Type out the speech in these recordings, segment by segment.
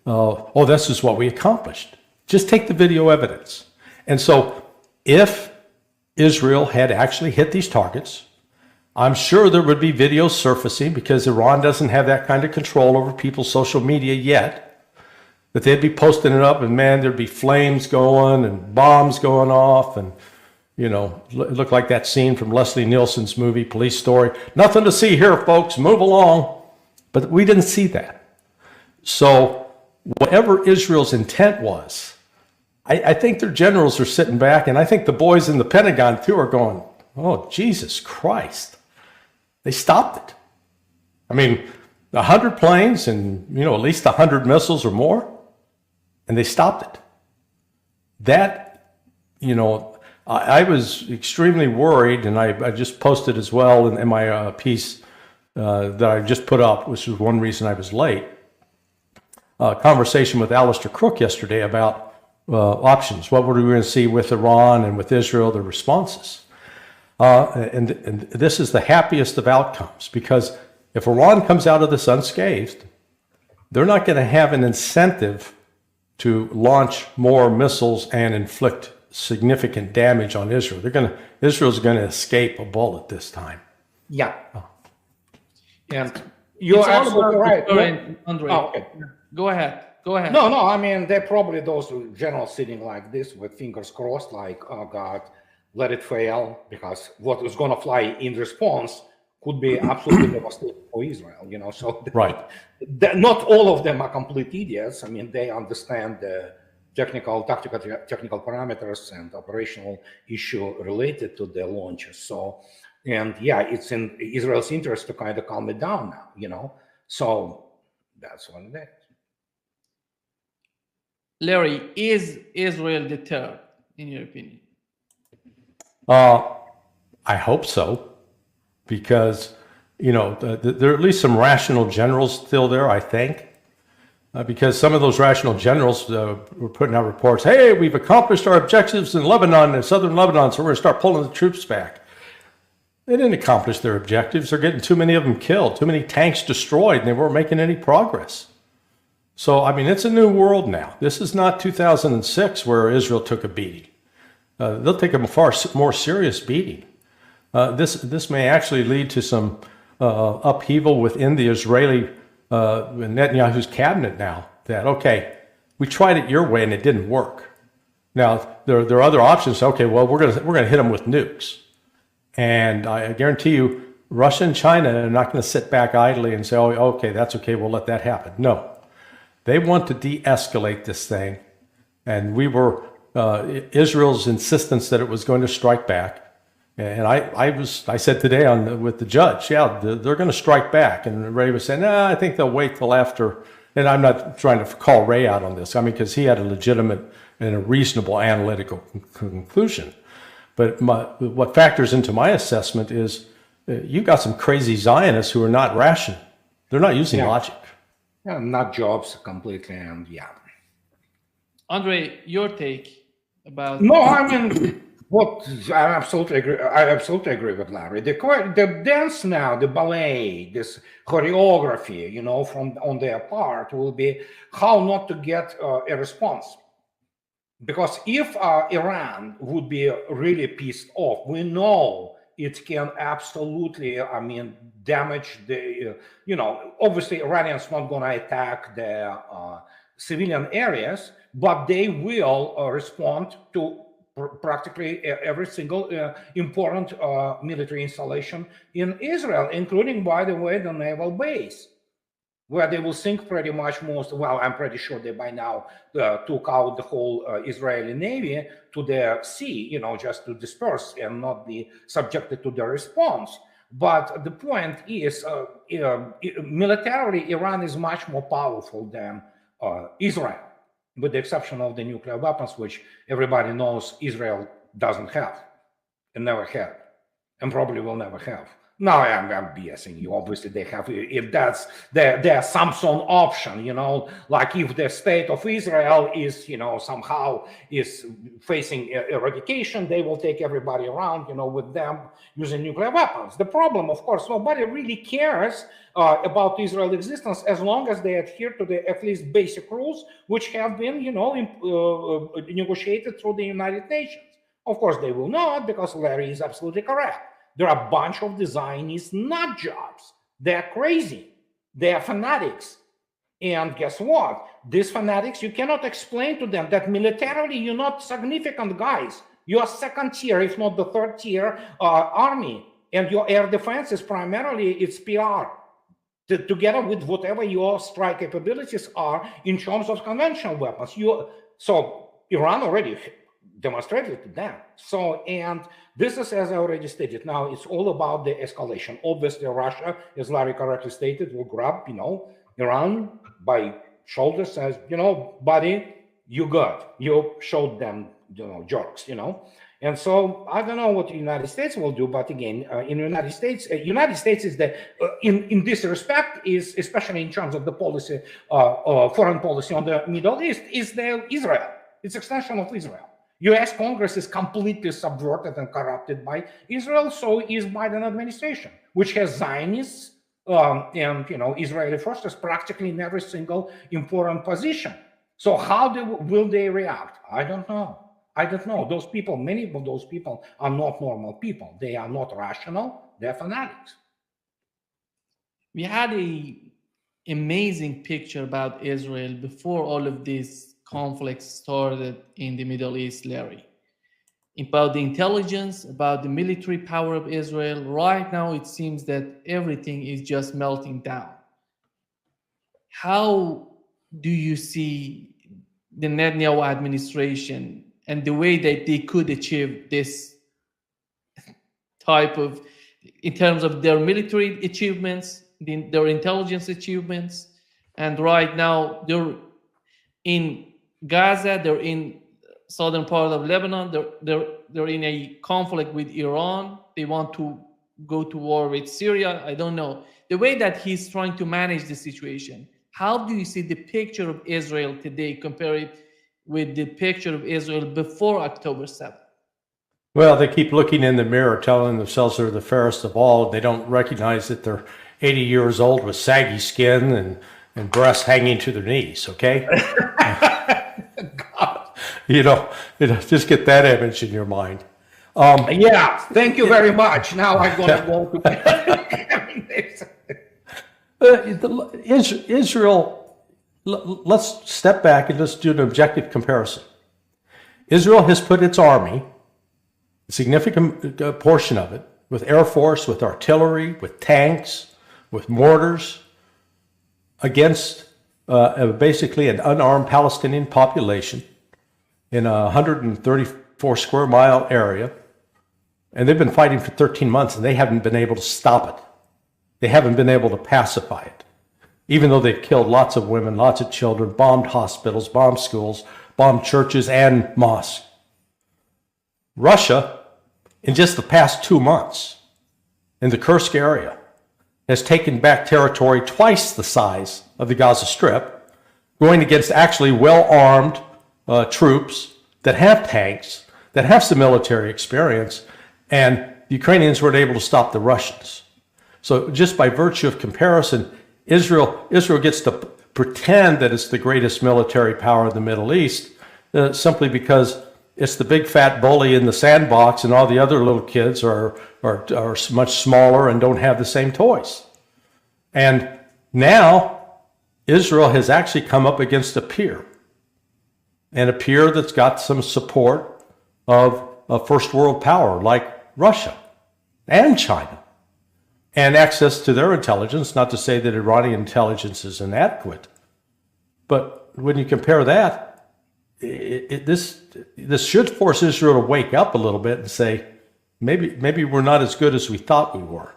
oh, this is what we accomplished. Just take the video evidence. And so if Israel had actually hit these targets, I'm sure there would be videos surfacing because Iran doesn't have that kind of control over people's social media yet, that they'd be posting it up and man, there'd be flames going and bombs going off and, you know, it looked like that scene from Leslie Nielsen's movie, Police Story. Nothing to see here, folks, move along. But we didn't see that. So whatever Israel's intent was, I think their generals are sitting back, and I think the boys in the Pentagon too are going, oh, Jesus Christ. They stopped it. I mean, 100 planes and, you know, at least 100 missiles or more, and they stopped it. That, you know, I was extremely worried, and I just posted as well in my piece that I just put up, which was one reason I was late. Conversation with Alistair Crook yesterday about options. What were we going to see with Iran and with Israel, the responses? And this is the happiest of outcomes, because if Iran comes out of this unscathed, they're not going to have an incentive to launch more missiles and inflict significant damage on Israel. Israel's going to escape a bullet this time. Yeah. And you're absolutely right. Andre. Oh, okay. Go ahead. Go ahead. No, I mean, they're probably those generals sitting like this with fingers crossed, like, oh God, let it fail, because what is going to fly in response could be absolutely devastating for Israel, you know. So right. Not all of them are complete idiots. I mean, they understand the technical parameters and operational issue related to the launches. So, and yeah, it's in Israel's interest to kind of calm it down now, you know. So that's what it is. Larry, is Israel deterred, in your opinion? I hope so, because, you know, there are at least some rational generals still there, I think, because some of those rational generals were putting out reports, hey, we've accomplished our objectives in Lebanon, in southern Lebanon, so we're going to start pulling the troops back. They didn't accomplish their objectives. They're getting too many of them killed, too many tanks destroyed, and they weren't making any progress. So, I mean, it's a new world now. This is not 2006 where Israel took a beating. They'll take a far more serious beating. This may actually lead to some upheaval within the Israeli Netanyahu's cabinet now. That, okay, we tried it your way and it didn't work. Now there are other options. Okay, well we're gonna hit them with nukes, and I guarantee you, Russia and China are not going to sit back idly and say, oh, okay, that's okay, we'll let that happen. No. They want to de-escalate this thing, and we were Israel's insistence that it was going to strike back. And I said today with the judge, yeah, they're going to strike back. And Ray was saying, nah, I think they'll wait till after. And I'm not trying to call Ray out on this. I mean, because he had a legitimate and a reasonable analytical conclusion. But what factors into my assessment is you've got some crazy Zionists who are not rational. They're not using logic. Yeah, not jobs completely, and yeah. Andre, your take about? No, I mean, I absolutely agree with Larry. The dance now, the ballet, this choreography, you know, on their part will be how not to get a response. Because if Iran would be really pissed off, we know it can absolutely, I mean, damage the, you know, obviously Iranians not going to attack the civilian areas, but they will respond to practically every single important military installation in Israel, including, by the way, the naval base, where they will sink pretty much most, well, I'm pretty sure they by now took out the whole Israeli Navy to the sea, you know, just to disperse and not be subjected to the response. But the point is, militarily, Iran is much more powerful than Israel, with the exception of the nuclear weapons, which everybody knows Israel doesn't have and never had, and probably will never have. No, I'm BSing you. Obviously, they have, if that's their Samson option, like if the state of Israel is, somehow is facing eradication, they will take everybody around, with them using nuclear weapons. The problem, of course, nobody really cares about Israel's existence as long as they adhere to the at least basic rules, which have been, negotiated through the United Nations. Of course, they will not, because Larry is absolutely correct. There are a bunch of the Zionist nut jobs. They're crazy. They're fanatics. And guess what? These fanatics, you cannot explain to them that militarily you're not significant guys. You're second tier, if not the third tier army. And your air defense is primarily its PR. Together with whatever your strike capabilities are in terms of conventional weapons. So Iran already demonstrated to them. And this is, as I already stated, now it's all about the escalation. Obviously, Russia, as Larry correctly stated, will grab, Iran by shoulders, says, buddy, you good. You showed them, jerks, And so I don't know what the United States will do, but again, in the United States is the, in this respect, is especially in terms of the policy, foreign policy on the Middle East, is the Israel. It's extension of Israel. U.S. Congress is completely subverted and corrupted by Israel, so is Biden administration, which has Zionists and Israeli forces practically in every single important position. So how will they react? I don't know. Those people, many of those people are not normal people. They are not rational. They're fanatics. We had a amazing picture about Israel before all of these conflicts started in the Middle East, Larry. About the intelligence, about the military power of Israel. Right now, it seems that everything is just melting down. How do you see the Netanyahu administration and the way that they could achieve this type of, in terms of their military achievements, their intelligence achievements, and right now they're in Gaza, they're in southern part of Lebanon, they're in a conflict with Iran, they want to go to war with Syria, I don't know. The way that he's trying to manage the situation, how do you see the picture of Israel today compared with the picture of Israel before October 7th? Well, they keep looking in the mirror, telling themselves they're the fairest of all. They don't recognize that they're 80 years old with saggy skin and breasts hanging to their knees, okay? Just get that image in your mind. Yeah, thank you very much. Now I'm going to go to Israel, let's step back and just do an objective comparison. Israel has put its army, a significant portion of it, with Air Force, with artillery, with tanks, with mortars, against basically an unarmed Palestinian population in a 134 square mile area. And they've been fighting for 13 months and they haven't been able to stop it. They haven't been able to pacify it. Even though they've killed lots of women, lots of children, bombed hospitals, bombed schools, bombed churches and mosques. Russia, in just the past 2 months, in the Kursk area, has taken back territory twice the size of the Gaza Strip, going against actually well-armed troops that have tanks, that have some military experience, and the Ukrainians weren't able to stop the Russians. So just by virtue of comparison, Israel gets to pretend that it's the greatest military power in the Middle East simply because it's the big fat bully in the sandbox and all the other little kids are much smaller and don't have the same toys. And now Israel has actually come up against a peer, and a peer that's got some support of a first world power like Russia and China, and access to their intelligence. Not to say that Iranian intelligence is inadequate, but when you compare that, this should force Israel to wake up a little bit and say, maybe we're not as good as we thought we were.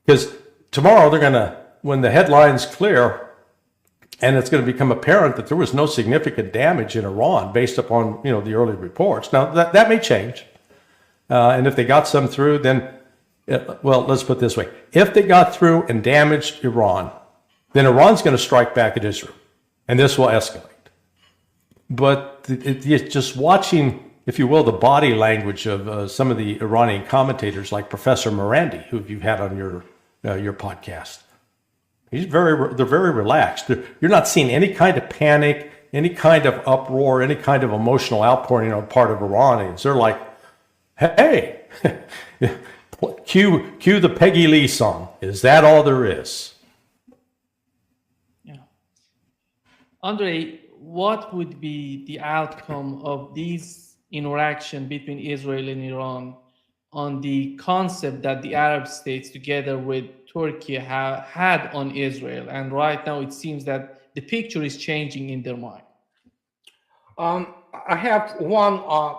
Because tomorrow they're going to, when the headlines clear, and it's going to become apparent that there was no significant damage in Iran based upon the early reports. Now that may change, and if they got some through, then well, let's put it this way. If they got through and damaged Iran, then Iran's going to strike back at Israel, and this will escalate. But it's just watching, if you will, the body language of some of the Iranian commentators, like Professor Morandi, who you've had on your podcast. They're very relaxed. You're not seeing any kind of panic, any kind of uproar, any kind of emotional outpouring on part of Iranians. They're like, hey, cue the Peggy Lee song. Is that all there is? Yeah. Andre, what would be the outcome of these interaction between Israel and Iran on the concept that the Arab states together with Turkey had on Israel? And right now it seems that the picture is changing in their mind. I have one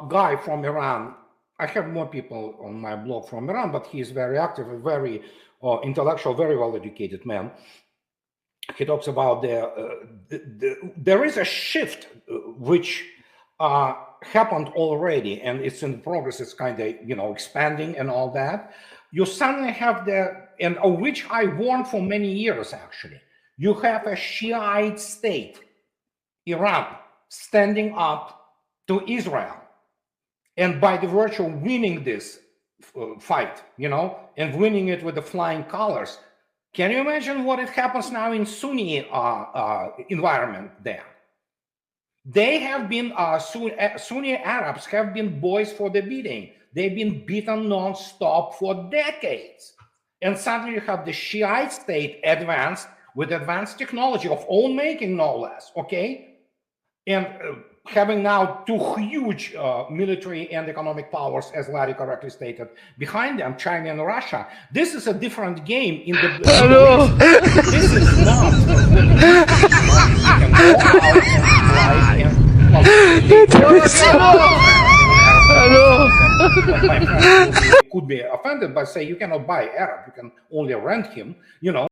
guy from Iran. I have more people on my blog from Iran, but he is very active, a very intellectual, very well-educated man. He talks about there is a shift which happened already, and it's in progress. It's kind of expanding and all that. You suddenly have and of which I warned for many years actually. You have a Shiite state, Iran, standing up to Israel, and by the virtue of winning this fight, and winning it with the flying colors. Can you imagine what it happens now in Sunni environment there? They have been, Sunni Arabs have been boys for the beating. They've been beaten non-stop for decades. And suddenly you have the Shiite state advanced with advanced technology of own making, no less, okay? And having now two huge military and economic powers, as Larry correctly stated, behind them, China and Russia. This is a different game in the... This is not... My friend could be offended by saying you cannot buy Arab, you can only rent him,